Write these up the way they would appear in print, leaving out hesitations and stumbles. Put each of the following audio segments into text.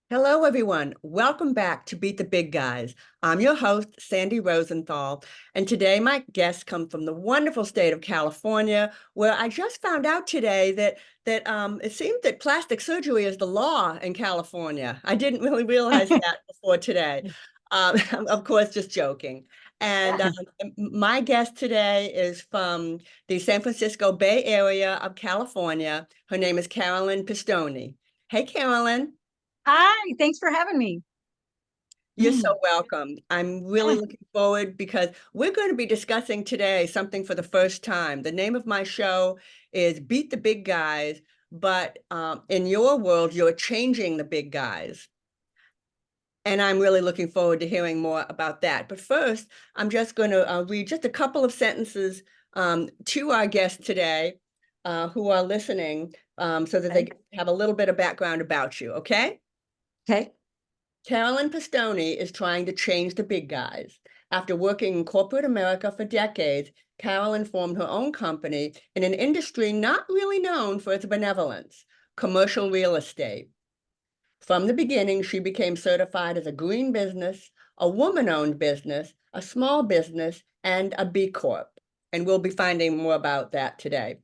Hello, everyone. Welcome back to Beat the Big Guys. I'm your host, Sandy Rosenthal, and today my guests come from the wonderful state of California, where I just found out today that it seems that plastic surgery is the law in California. I didn't really realize that before today. Of course, just joking. And my guest today is from the San Francisco Bay Area of California. Her name is Carolyn Pistone. Hey, Carolyn. Hi, thanks for having me. You're so welcome. I'm really Yeah, looking forward because we're going to be discussing today something for the first time. The name of my show is Beat the Big Guys, but in your world, you're changing the big guys. And I'm really looking forward to hearing more about that. But first, I'm just going to read just a couple of sentences to our guests today who are listening so that they okay. can have a little bit of background about you, okay? Okay. Carolyn Pistone is trying to change the big guys. After working in corporate America for decades, Carolyn formed her own company in an industry not really known for its benevolence, commercial real estate. From the beginning, she became certified as a green business, a woman-owned business, a small business, and a B Corp. And we'll be finding more about that today.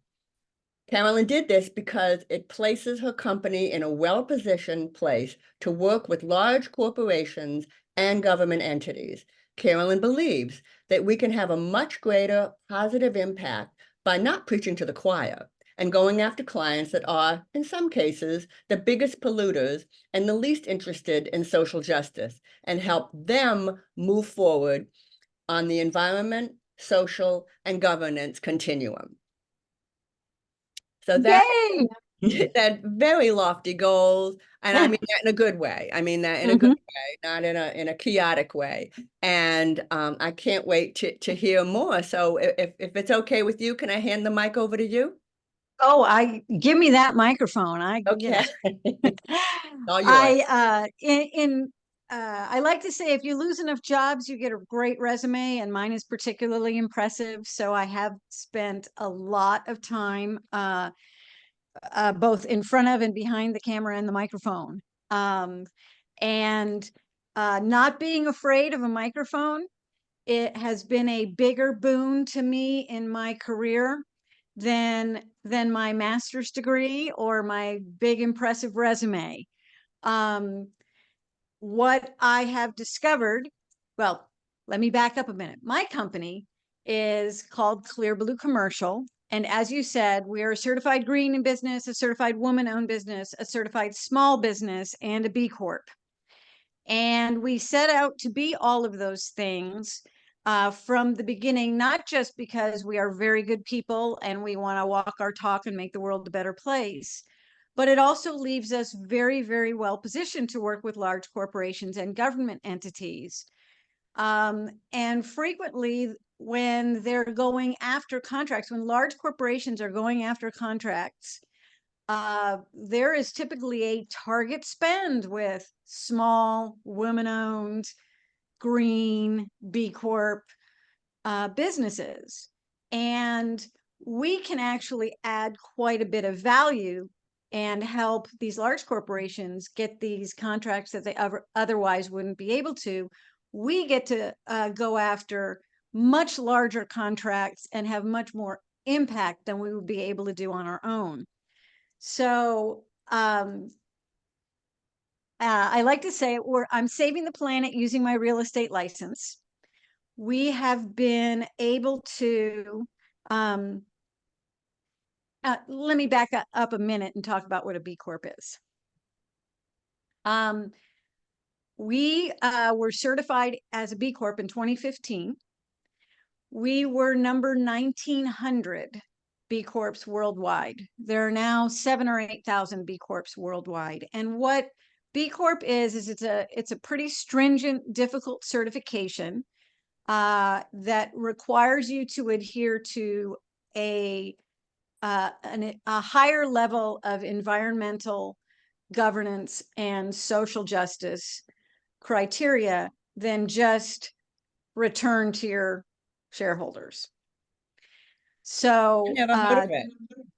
Carolyn did this because it places her company in a well-positioned place to work with large corporations and government entities. Carolyn believes that we can have a much greater positive impact by not preaching to the choir and going after clients that are, in some cases, the biggest polluters and the least interested in social justice, and help them move forward on the environment, social, and governance continuum. So that Yay. that very lofty goals, and I mean that in a good way. I mean that in a good hmm way, not in a chaotic way. And I can't wait to hear more. So if it's okay with you, can I hand the mic over to you? Oh, I give me that microphone. Okay, all yours. I like to say if you lose enough jobs, you get a great resume, and mine is particularly impressive. So I have spent a lot of time both in front of and behind the camera and the microphone. Um, and Not being afraid of a microphone, it has been a bigger boon to me in my career than my master's degree or my big impressive resume. Um, what I have discovered, well, let me back up a minute. My company is called Clear Blue Commercial. And as you said, we are a certified green in business, a certified woman owned business, a certified small business, and a B Corp. And we set out to be all of those things from the beginning, not just because we are very good people and we want to walk our talk and make the world a better place, but it also leaves us very, very well positioned to work with large corporations and government entities. And frequently, when they're going after contracts, when large corporations are going after contracts, there is typically a target spend with small, women owned, green, B Corp businesses. And we can actually add quite a bit of value and help these large corporations get these contracts that they otherwise wouldn't be able to. We get to go after much larger contracts and have much more impact than we would be able to do on our own. So I like to say I'm saving the planet using my real estate license. We have been able to, um, let me back up a minute and talk about what a B Corp is. Um, we were certified as a B Corp in 2015. We were number 1900 B Corps worldwide. There are now 7 or 8,000 B Corps worldwide. And what B Corp is it's a pretty stringent, difficult certification that requires you to adhere to a higher level of environmental governance and social justice criteria than just return to your shareholders. I So never heard of it,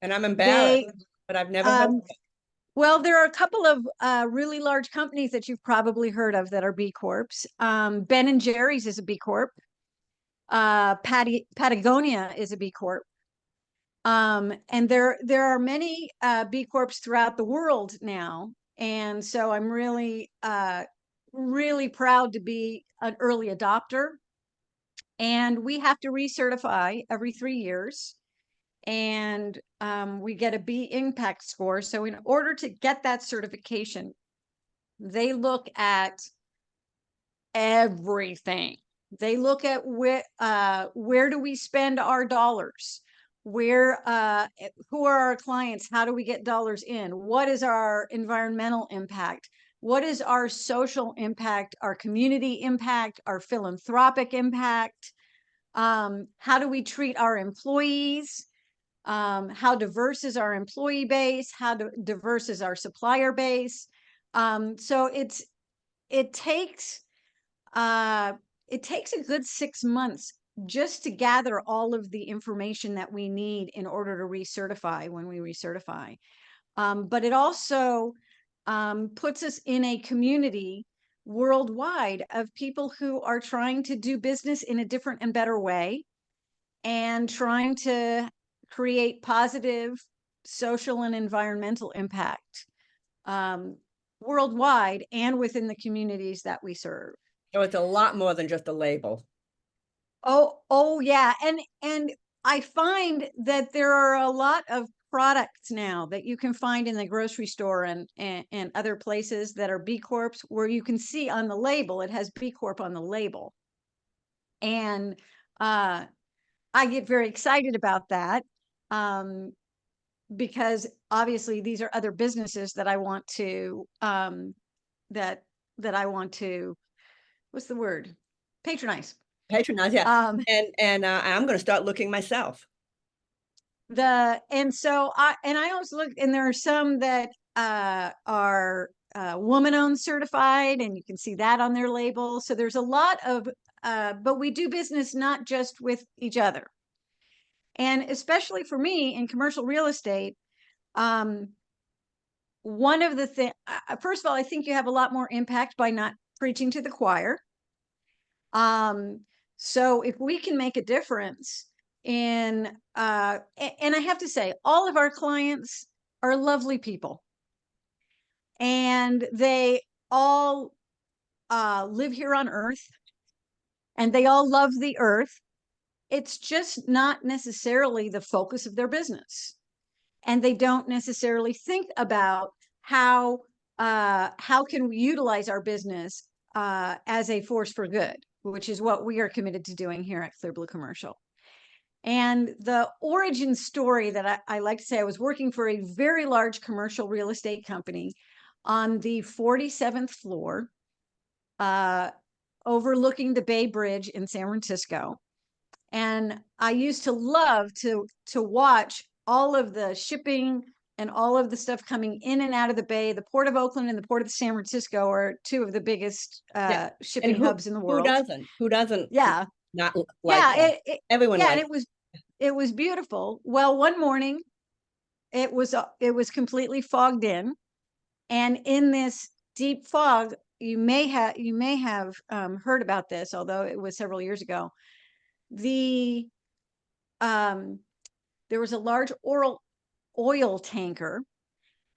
and I'm embarrassed, they but I've never heard of um, it. Well, there are a couple of really large companies that you've probably heard of that are B Corps. Ben and Jerry's is a B Corp. Patagonia is a B Corp. And there are many B Corps throughout the world now. And so I'm really, really proud to be an early adopter. And we have to recertify every 3 years. And we get a B impact score. So in order to get that certification, they look at everything. They look at where do we spend our dollars? Where who are our clients? How do we get dollars in? What is our environmental impact? What is our social impact, our community impact, our philanthropic impact? How do we treat our employees? How diverse is our employee base? How diverse is our supplier base? So it takes it takes a good 6 months just to gather all of the information that we need in order to recertify when we recertify. But it also puts us in a community worldwide of people who are trying to do business in a different and better way and trying to create positive social and environmental impact worldwide and within the communities that we serve. So it's a lot more than just a label. Oh yeah. And I find that there are a lot of products now that you can find in the grocery store and other places that are B Corps where you can see on the label, it has B Corp on the label. And I get very excited about that. Because obviously these are other businesses that I want to that I want to, what's the word? Patronize. Patronize, yeah. Um, And I'm gonna start looking myself. and so I always look, and there are some that are woman-owned certified, and you can see that on their label. So there's a lot of but we do business not just with each other. And especially for me in commercial real estate, one of the things, first of all, I think you have a lot more impact by not preaching to the choir. So if we can make a difference in, and I have to say, all of our clients are lovely people, and they all live here on Earth, and they all love the Earth. It's just not necessarily the focus of their business, and they don't necessarily think about how can we utilize our business as a force for good, which is what we are committed to doing here at Clear Blue Commercial. And the origin story that I like to say, I was working for a very large commercial real estate company on the 47th floor, overlooking the Bay Bridge in San Francisco. And I used to love to watch all of the shipping and all of the stuff coming in and out of the Bay. The Port of Oakland and the Port of San Francisco are two of the biggest Yeah. And shipping hubs in the who world. doesn't? Who doesn't Yeah. not like Yeah. that? Everyone Yeah. And likes. it was beautiful. Well, one morning it was completely fogged in. And in this deep fog, you may have heard about this, although it was several years ago. The there was a large oil tanker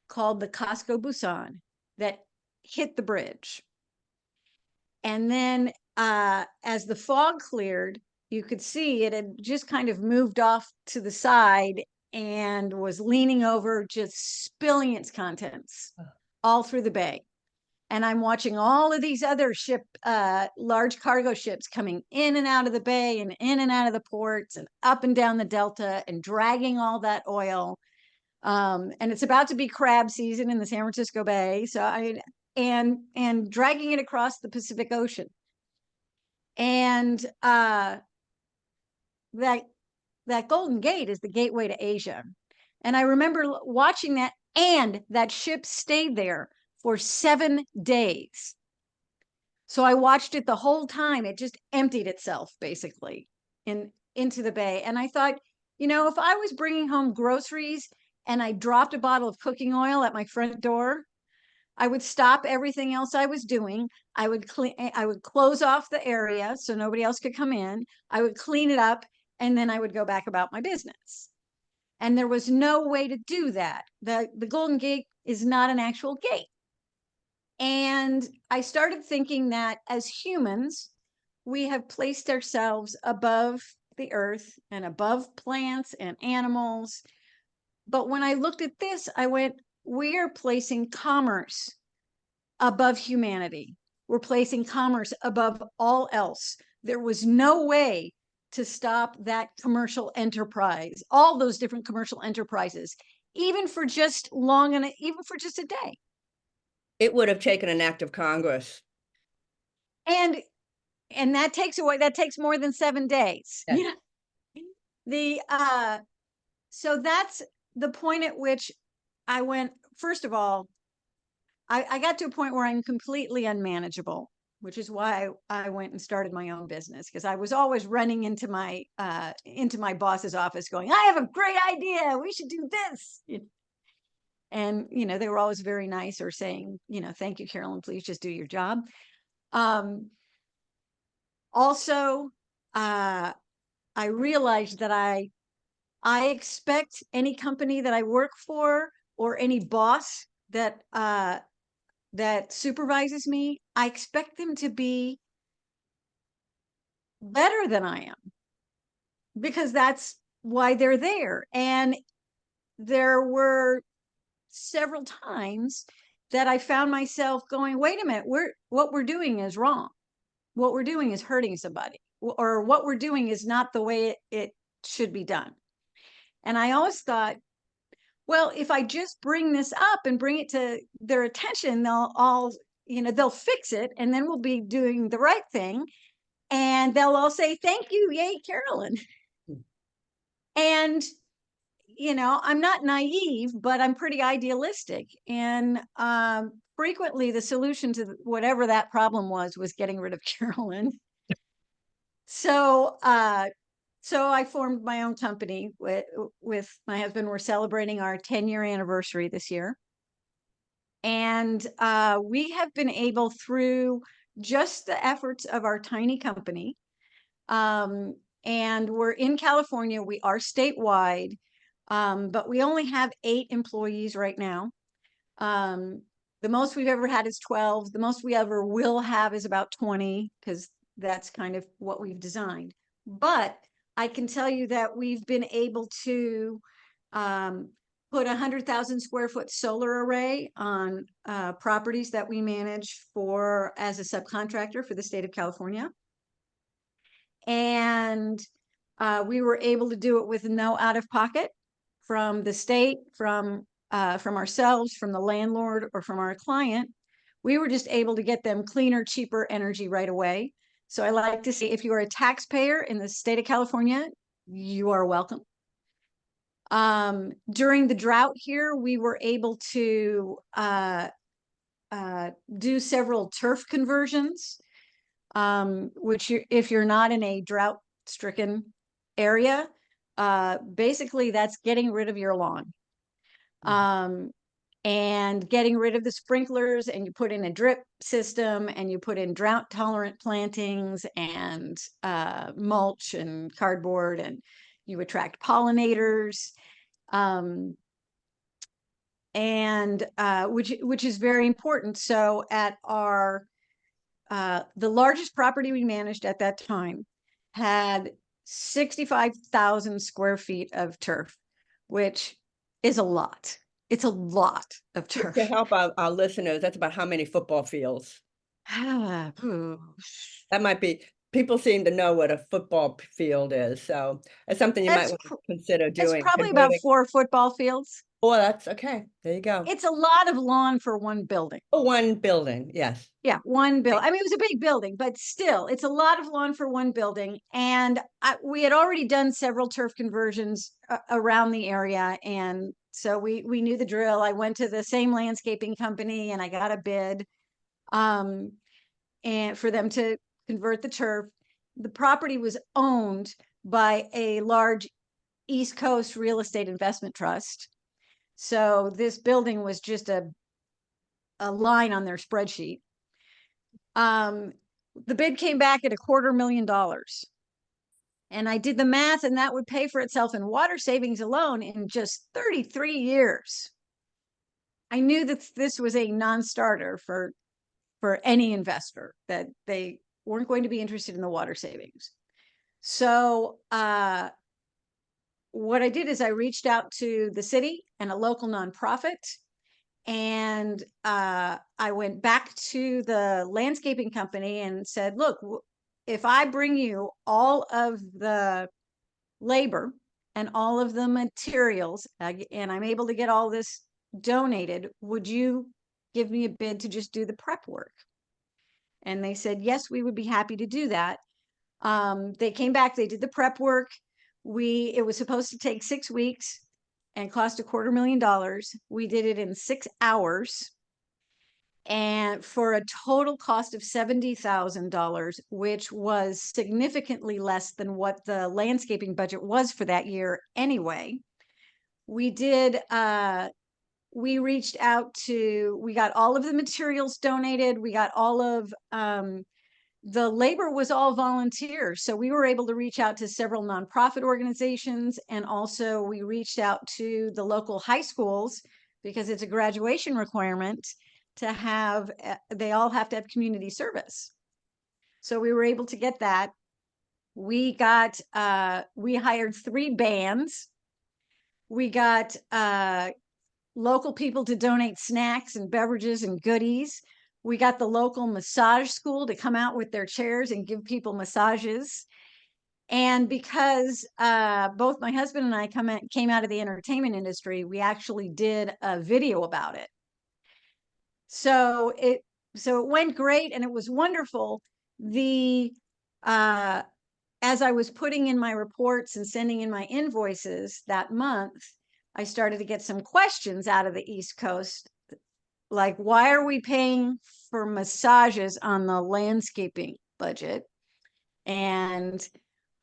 called the Costco Busan that hit the bridge. And then as the fog cleared, you could see it had just kind of moved off to the side and was leaning over, just spilling its contents all through the bay. And I'm watching all of these other large cargo ships coming in and out of the bay and in and out of the ports and up and down the delta and dragging all that oil. And it's about to be crab season in the San Francisco Bay. So and dragging it across the Pacific Ocean. And that Golden Gate is the gateway to Asia. And I remember watching that, and that ship stayed there for 7 days. So I watched it the whole time. It just emptied itself basically into the bay. And I thought, if I was bringing home groceries and I dropped a bottle of cooking oil at my front door, I would stop everything else I was doing. I would close off the area so nobody else could come in. I would clean it up, and then I would go back about my business. And there was no way to do that. The Golden Gate is not an actual gate. And I started thinking that as humans, we have placed ourselves above the earth and above plants and animals. But when I looked at this, I went, we are placing commerce above humanity. We're placing commerce above all else. There was no way to stop that commercial enterprise, all those different commercial enterprises, even for just even for just a day. It would have taken an act of Congress. And that takes more than 7 days. Yes. You know, so that's the point at which I went, first of all, I got to a point where I'm completely unmanageable, which is why I went and started my own business, because I was always running into my boss's office going, I have a great idea. We should do this. And, they were always very nice, or saying, thank you, Carolyn, please just do your job. Also, I realized that I expect any company that I work for, or any boss that supervises me, I expect them to be better than I am, because that's why they're there. And there were several times that I found myself going, wait a minute, what we're doing is wrong. What we're doing is hurting somebody, or what we're doing is not the way it should be done. And I always thought, well, if I just bring this up and bring it to their attention, they'll fix it, and then we'll be doing the right thing. And they'll all say, thank you, yay, Carolyn. And, I'm not naive, but I'm pretty idealistic. And frequently the solution to whatever that problem was getting rid of Carolyn. So I formed my own company with my husband. We're celebrating our 10-year anniversary this year. And we have been able, through just the efforts of our tiny company, and we're in California, we are statewide, but we only have 8 employees right now. The most we've ever had is 12. The most we ever will have is about 20, because that's kind of what we've designed. But I can tell you that we've been able to put 100,000 square foot solar array on properties that we manage as a subcontractor for the state of California. And we were able to do it with no out of pocket from the state, from ourselves, from the landlord, or from our client. We were just able to get them cleaner, cheaper energy right away. So I like to say, if you are a taxpayer in the state of California, you are welcome. During the drought here, we were able to do several turf conversions, which if you're not in a drought-stricken area, basically that's getting rid of your lawn. And getting rid of the sprinklers, and you put in a drip system, and you put in drought tolerant plantings, and mulch and cardboard, and you attract pollinators, and which is very important. So at our the largest property we managed at that time had 65,000 square feet of turf, which is a lot. It's a lot of turf. To help our listeners, that's about how many football fields? That might be, people seem to know what a football field is, so it's something you might want to consider doing. It's probably about 4 football fields. Oh, that's okay. There you go. It's a lot of lawn for one building. Oh, one building, yes. Yeah, one building. I mean, it was a big building, but still, it's a lot of lawn for one building. And we had already done several turf conversions around the area, and so we knew the drill. I went to the same landscaping company, and I got a bid, and for them to convert the turf. The property was owned by a large East Coast real estate investment trust. So this building was just a line on their spreadsheet. The bid came back at $250,000. And I did the math, and that would pay for itself in water savings alone in just 33 years. I knew that this was a non-starter for any investor, that they weren't going to be interested in the water savings. So what I did is I reached out to the city and a local nonprofit, and I went back to the landscaping company and said, look, if I bring you all of the labor and all of the materials, and I'm able to get all this donated, would you give me a bid to just do the prep work? And they said, yes, we would be happy to do that. They came back, they did the prep work. It was supposed to take 6 weeks and cost $250,000. We did it in 6 hours, and for a total cost of $70,000, which was significantly less than what the landscaping budget was for that year anyway. We did, we reached out to, we got all of the materials donated. We got all of, the labor was all volunteer. So we were able to reach out to several nonprofit organizations. And also we reached out to the local high schools, because it's a graduation requirement to have, they all have to have community service. So we were able to get that. We got, we hired 3 bands. We got local people to donate snacks and beverages and goodies. We got the local massage school to come out with their chairs and give people massages. And because both my husband and I came out of the entertainment industry, we actually did a video about it. So it went great, and it was wonderful. As I was putting in my reports and sending in my invoices that month, I started to get some questions out of the East Coast, like, why are we paying for massages on the landscaping budget? And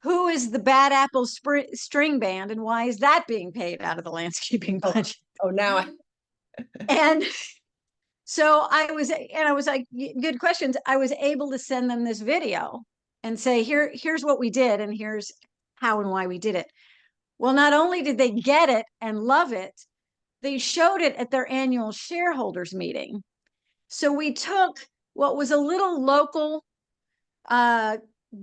who is the Bad Apple String Band, and why is that being paid out of the landscaping budget? Now And so I was like, good questions. I was able to send them this video and say, here's what we did, and here's how and why we did it. Well, not only did they get it and love it, they showed it at their annual shareholders meeting. So we took what was a little local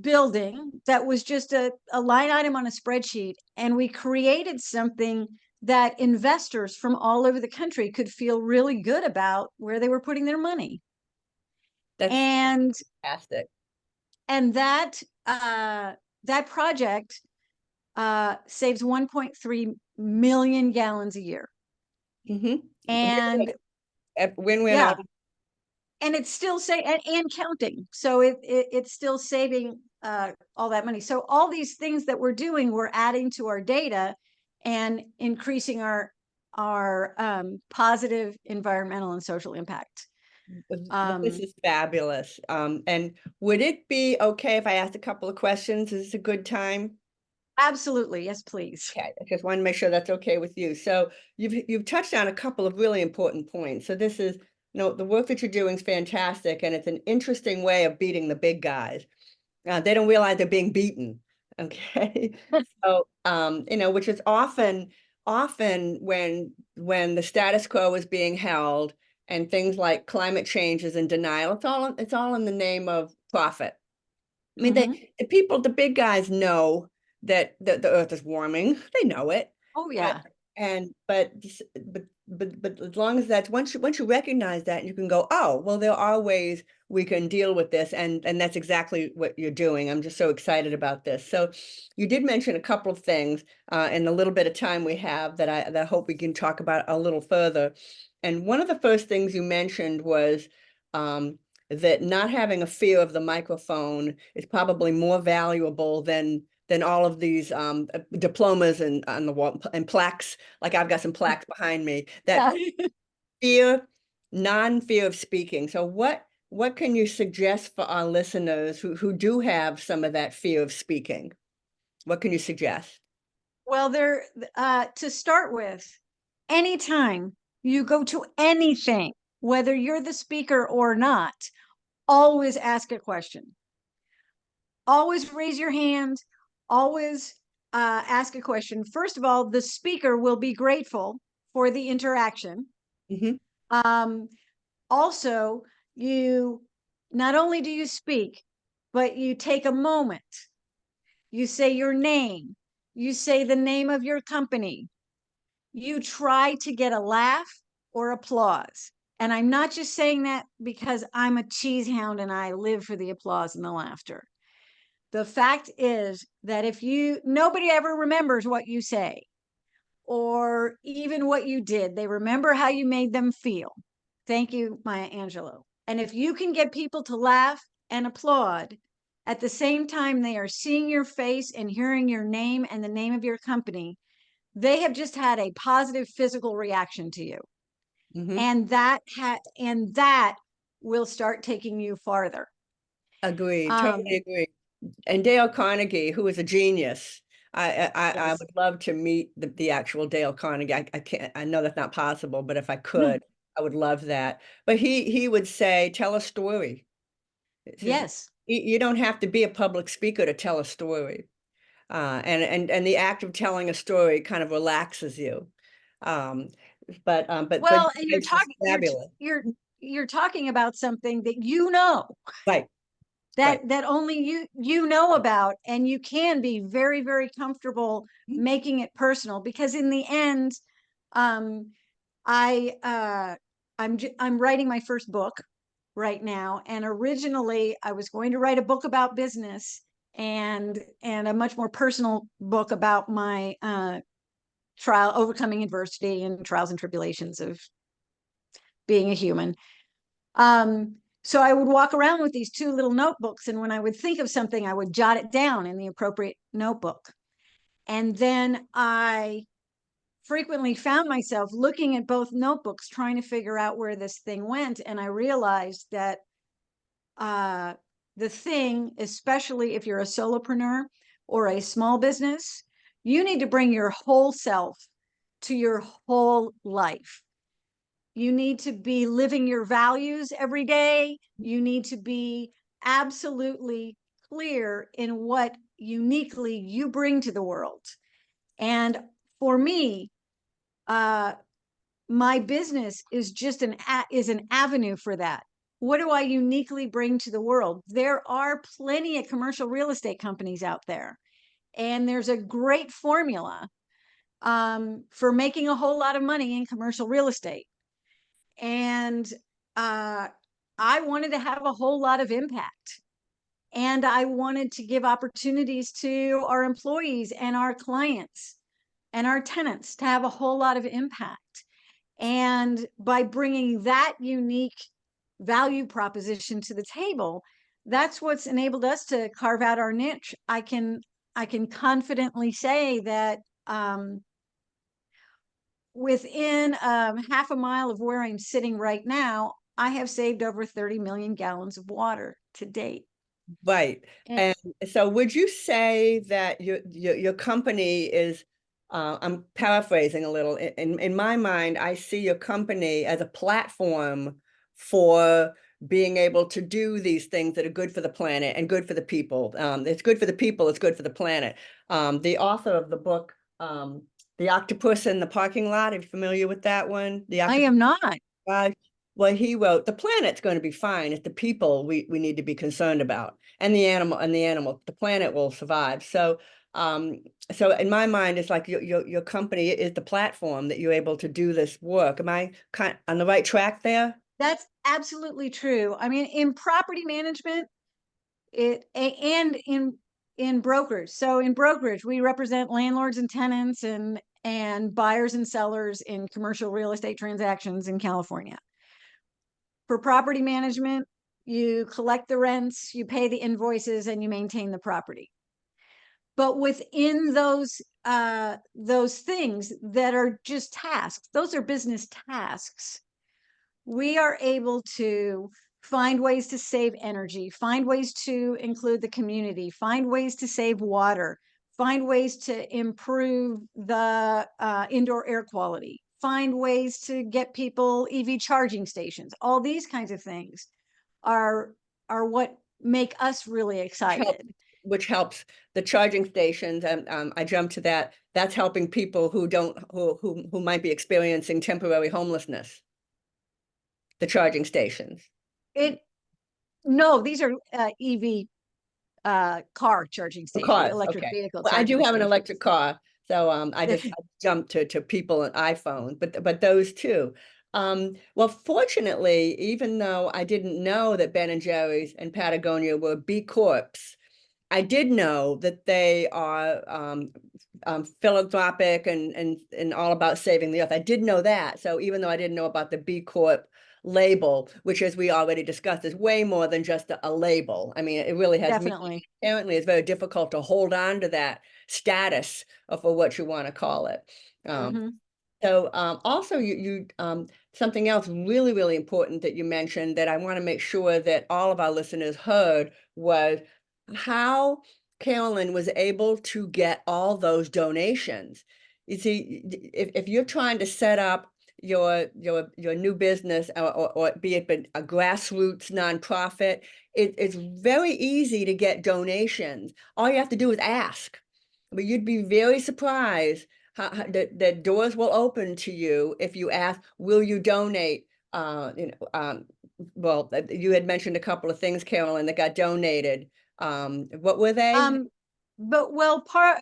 building that was just a line item on a spreadsheet, and we created something that investors from all over the country could feel really good about where they were putting their money. that's And fantastic. and that project saves 1.3 million gallons a year. And Win-win. yeah, and it's still and counting. So it's still saving all that money. So all these things that we're doing, we're adding to our data and increasing our positive environmental and social impact. This is fabulous. And would it be okay if I asked a couple of questions? Is this a good time? Absolutely. Yes, please. Okay, I just want to make sure that's okay with you. So you've touched on a couple of really important points. So this is, the work that you're doing is fantastic, and it's an interesting way of beating the big guys. They don't realize they're being beaten. Okay. So, which is often when the status quo is being held and things like climate change is in denial, it's all in the name of profit. I mean, the big guys know that the earth is warming. They know it. Oh yeah. But as long as that's, once you recognize that, you can go, oh, well, there are ways we can deal with this, and that's exactly what you're doing. I'm just so excited about this. So you did mention a couple of things in the little bit of time we have that I hope we can talk about a little further. And one of the first things you mentioned was that not having a fear of the microphone is probably more valuable than all of these diplomas and on the wall and plaques. Like I've got some plaques behind me that non-fear of speaking. So what can you suggest for our listeners who do have some of that fear of speaking? What can you suggest? Well, to start with, anytime you go to anything, whether you're the speaker or not, always ask a question. Always raise your hand. Always ask a question. First of all, the speaker will be grateful for the interaction. Hmm. Um, also, you not only do you speak, but you take a moment. You say your name. You say the name of your company. You try to get a laugh or applause. And I'm not just saying that because I'm a cheese hound and I live for the applause and the laughter. The fact is that if nobody ever remembers what you say or even what you did, they remember how you made them feel. Thank you, Maya Angelou. And if you can get people to laugh and applaud at the same time they are seeing your face and hearing your name and the name of your company, they have just had a positive physical reaction to you. Hmm. And that will start taking you farther. Agree, totally Um, agree. And Dale Carnegie, who is a genius. I yes. would love to meet the actual Dale Carnegie. I can't, I know that's not possible, but if I No. could, I would love that. But he would say, tell a story. It says, Yes. you don't have to be a public speaker to tell a story. And the act of telling a story kind of relaxes you. Um, but Well, you and guys are fabulous. you're talking about something that you know Right, right. that only you know about, and you can be very, very comfortable making it personal, because in the end, um, I I'm writing my first book right now, and originally I was going to write a book about business and a much more personal book about my trial overcoming adversity and trials and tribulations of being a human. So I would walk around with these two little notebooks, and when I would think of something, I would jot it down in the appropriate notebook. And then I frequently found myself looking at both notebooks, trying to figure out where this thing went. And I realized that uh, the thing, especially if you're a solopreneur or a small business, you need to bring your whole self to your whole life. You need to be living your values every day. You need to be absolutely clear in what uniquely you bring to the world. And for me, uh, my business is just an avenue for that. What do I uniquely bring to the world? There are plenty of commercial real estate companies out there, and there's a great formula for making a whole lot of money in commercial real estate. And uh, I wanted to have a whole lot of impact. And I wanted to give opportunities to our employees and our clients and our tenants to have a whole lot of impact. And by bringing that unique value proposition to the table, that's what's enabled us to carve out our niche. I can confidently say that within half a mile of where I'm sitting right now, I have saved over 30 million gallons of water to date. Right. And And so would you say that your company is, I'm paraphrasing a little, in my mind, I see your company as a platform for being able to do these things that are good for the planet and good for the people. It's good for the people, it's good for the planet. The author of the book, The Octopus in the Parking Lot, are you familiar with that one? The I Octopus. am not. Well, he wrote, the planet's going to be fine. It's the people we need to be concerned about. And the animal, the planet will survive. Um, so in my mind, it's like your company is the platform that you're able to do this work. Am I on the right track there? That's absolutely true. I mean, in property management, and in brokerage. So in brokerage, we represent landlords and tenants and buyers and sellers in commercial real estate transactions in California. For property management, you collect the rents, you pay the invoices, and you maintain the property. But within those things that are just tasks, those are business tasks. We are able to find ways to save energy, find ways to include the community, find ways to save water, find ways to improve the indoor air quality, find ways to get people EV charging stations. All these kinds of things are what make us really which helps, excited. which helps the charging stations. And I jumped to that. That's helping people who don't, who might be experiencing temporary homelessness. The charging stations. No, these are EV car charging Oh, stations, cars, electric okay. vehicle Well, I do charging have an stations. electric car, so I jumped to people and iPhone, but those two. Well, fortunately, even though I didn't know that Ben and Jerry's and Patagonia were B Corps, I did know that they are philanthropic and all about saving the earth. I did know that. So even though I didn't know about the B Corp label, which, as we already discussed, is way more than just a label. I mean, it really has meaning. Definitely. Apparently, it's very difficult to hold on to that status for what you want to call it. Mm-hmm. So also something else really, really important that you mentioned that I want to make sure that all of our listeners heard was how Carolyn was able to get all those donations. You see, if you're trying to set up your new business or be it a grassroots nonprofit, it's very easy to get donations. All you have to do is ask. But you'd be very surprised that doors will open to you if you ask, will you donate? Well, you had mentioned a couple of things, Carolyn, that got donated. What were they? But well, part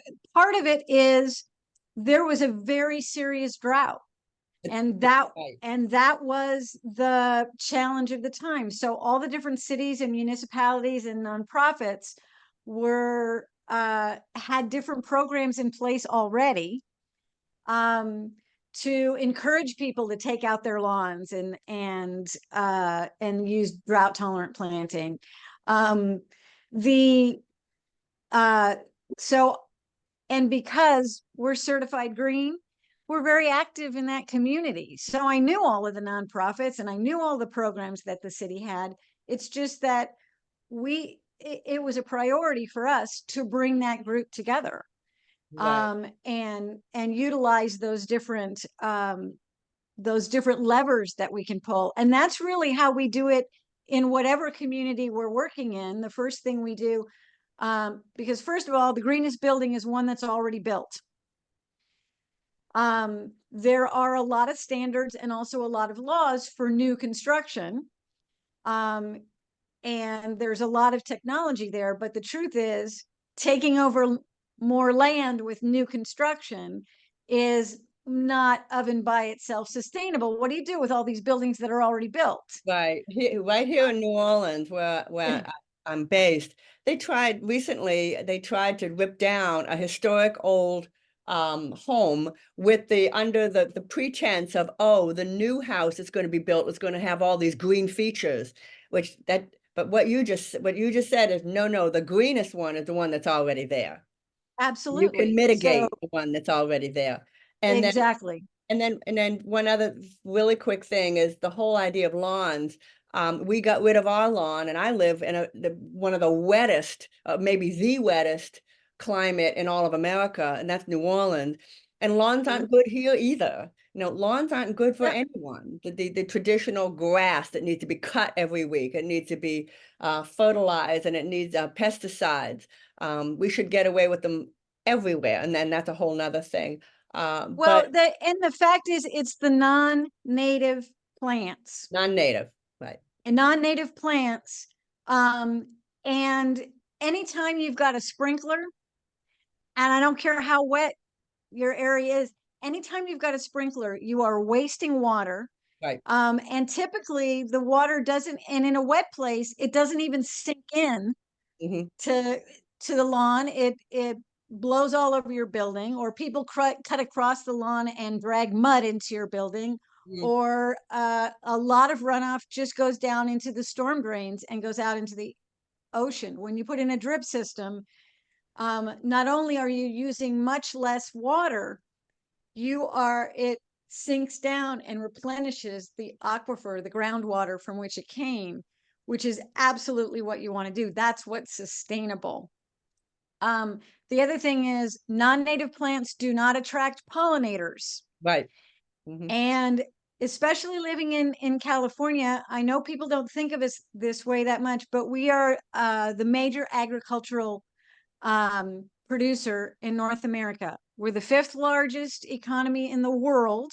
of it is there was a very serious drought, and Right, that was the challenge of the time. So all the different cities and municipalities and nonprofits were had different programs in place already to encourage people to take out their lawns and use drought tolerant planting. The so and because we're certified green, we're very active in that community. So I knew all of the nonprofits and I knew all the programs that the city had. It's just that it was a priority for us to bring that group together right, and utilize those different levers that we can pull. And that's really how we do it in whatever community we're working in. The first thing we do, because first of all, the greenest building is one that's already built. There are a lot of standards and also a lot of laws for new construction. And there's a lot of technology there, but the truth is taking over more land with new construction is not of and by itself sustainable. What do you do with all these buildings that are already built? right. Right here in New Orleans, where I'm based, they tried to rip down a historic old home with under the pretense of, oh, the new house that's going to be built is going to have all these green features, but what you just said is no, the greenest one is the one that's already there. You can Absolutely. So mitigate the one that's already there. And then exactly. and then one other really quick thing is the whole idea of lawns. We got rid of our lawn, and I live in one of the wettest, maybe the wettest climate in all of America, and that's New Orleans. And lawns aren't good here either. Lawns aren't good for Yeah. anyone. The traditional grass that needs to be cut every week, it needs to be fertilized, and it needs pesticides. We should get away with them everywhere, and then that's a whole nother thing. Well, But the fact is it's the non-native plants non-native, right? and non-native plants. And anytime you've got a sprinkler, and I don't care how wet your area is, anytime you've got a sprinkler, you are wasting water. Right. And typically the water doesn't, and in a wet place, it doesn't even sink in Hmm. to the lawn. It blows all over your building, or people cut across the lawn and drag mud into your building, Hmm. or a lot of runoff just goes down into the storm drains and goes out into the ocean. When you put in a drip system, not only are you using much less water, it sinks down and replenishes the aquifer, the groundwater from which it came, which is absolutely what you want to do. That's what's sustainable. The other thing is non-native plants do not attract pollinators. Right. Mhm. And especially living in California, I know people don't think of us this way that much, but we are the major agricultural producer in North America. We're the fifth largest economy in the world,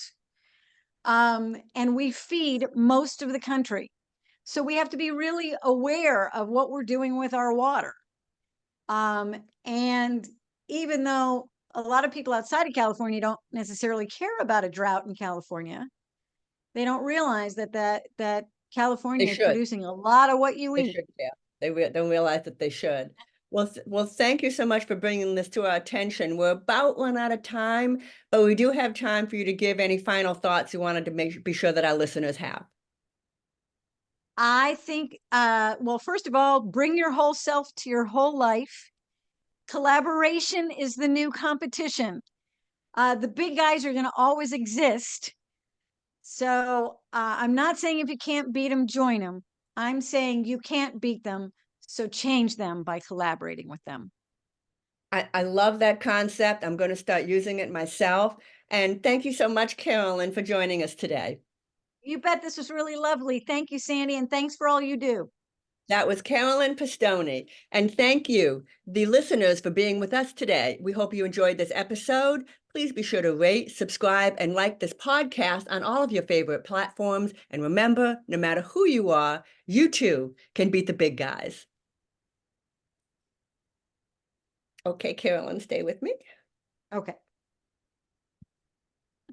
and we feed most of the country. So we have to be really aware of what we're doing with our water. And even though a lot of people outside of California don't necessarily care about a drought in California, they don't realize that They California is should. producing a lot of what you They eat. should, yeah. They don't realize that they should. Well, thank you so much for bringing this to our attention. We're about run out of time, but we do have time for you to give any final thoughts you wanted to be sure that our listeners have. I think, well, first of all, bring your whole self to your whole life. Collaboration is the new competition. The big guys are going to always exist. So I'm not saying if you can't beat them, join them. I'm saying you can't beat them, so change them by collaborating with them. I love that concept. I'm going to start using it myself. And thank you so much, Carolyn, for joining us today. You bet this was really lovely. Thank you, Sandy, and thanks for all you do. That was Carolyn Pistone. And thank you, the listeners, for being with us today. We hope you enjoyed this episode. Please be sure to rate, subscribe, and like this podcast on all of your favorite platforms. And remember, no matter who you are, you too can beat the big guys. Okay, Carolyn, stay with me. Okay.